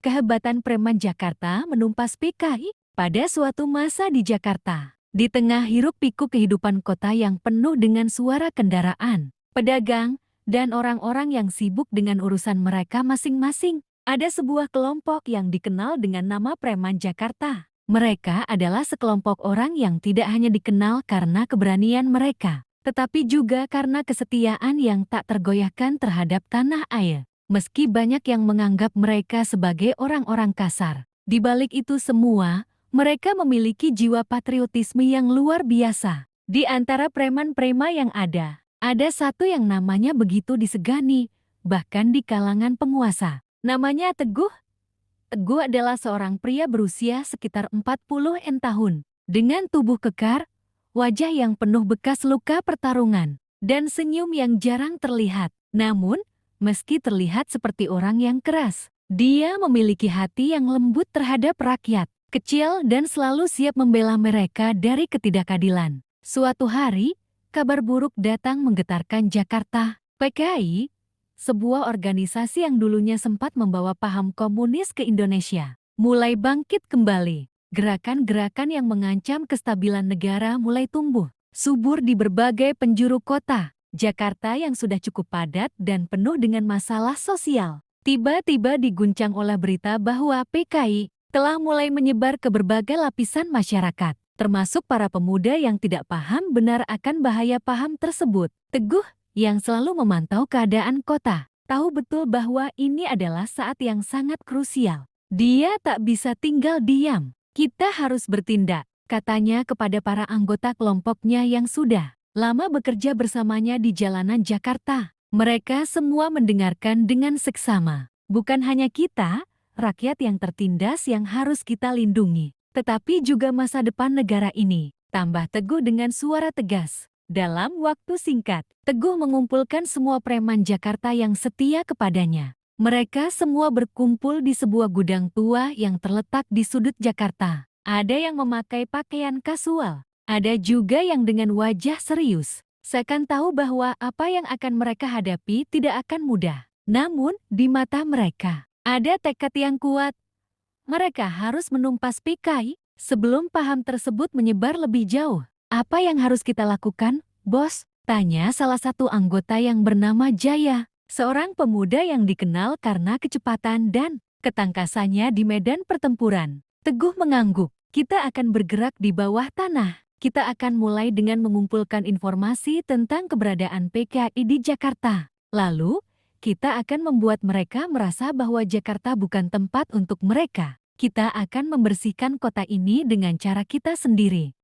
kehebatan preman Jakarta menumpas PKI pada suatu masa di Jakarta. Di tengah hiruk-pikuk kehidupan kota yang penuh dengan suara kendaraan, pedagang, dan orang-orang yang sibuk dengan urusan mereka masing-masing, ada sebuah kelompok yang dikenal dengan nama preman Jakarta. Mereka adalah sekelompok orang yang tidak hanya dikenal karena keberanian mereka, tetapi juga karena kesetiaan yang tak tergoyahkan terhadap tanah air. Meski banyak yang menganggap mereka sebagai orang-orang kasar, di balik itu semua, mereka memiliki jiwa patriotisme yang luar biasa. Di antara preman-preman yang ada satu yang namanya begitu disegani, bahkan di kalangan penguasa. Namanya Teguh. Teguh adalah seorang pria berusia sekitar 40-an tahun, dengan tubuh kekar, wajah yang penuh bekas luka pertarungan, dan senyum yang jarang terlihat. Namun, meski terlihat seperti orang yang keras, dia memiliki hati yang lembut terhadap rakyat kecil dan selalu siap membela mereka dari ketidakadilan. Suatu hari, kabar buruk datang menggetarkan Jakarta. PKI, sebuah organisasi yang dulunya sempat membawa paham komunis ke Indonesia, mulai bangkit kembali. Gerakan-gerakan yang mengancam kestabilan negara mulai tumbuh subur di berbagai penjuru kota. Jakarta yang sudah cukup padat dan penuh dengan masalah sosial, tiba-tiba diguncang oleh berita bahwa PKI telah mulai menyebar ke berbagai lapisan masyarakat, termasuk para pemuda yang tidak paham benar akan bahaya paham tersebut. Teguh, yang selalu memantau keadaan kota, tahu betul bahwa ini adalah saat yang sangat krusial. Dia tak bisa tinggal diam. Kita harus bertindak, katanya kepada para anggota kelompoknya yang sudah lama bekerja bersamanya di jalanan Jakarta. Mereka semua mendengarkan dengan seksama. Bukan hanya kita, rakyat yang tertindas yang harus kita lindungi, tetapi juga masa depan negara ini, tambah Teguh dengan suara tegas. Dalam waktu singkat, Teguh mengumpulkan semua preman Jakarta yang setia kepadanya. Mereka semua berkumpul di sebuah gudang tua yang terletak di sudut Jakarta. Ada yang memakai pakaian kasual, ada juga yang dengan wajah serius, seakan tahu bahwa apa yang akan mereka hadapi tidak akan mudah. Namun, di mata mereka, ada tekad yang kuat. Mereka harus menumpas PKI sebelum paham tersebut menyebar lebih jauh. Apa yang harus kita lakukan, Bos? Tanya salah satu anggota yang bernama Jaya, seorang pemuda yang dikenal karena kecepatan dan ketangkasannya di medan pertempuran. Teguh mengangguk. Kita akan bergerak di bawah tanah. Kita akan mulai dengan mengumpulkan informasi tentang keberadaan PKI di Jakarta. Lalu, kita akan membuat mereka merasa bahwa Jakarta bukan tempat untuk mereka. Kita akan membersihkan kota ini dengan cara kita sendiri.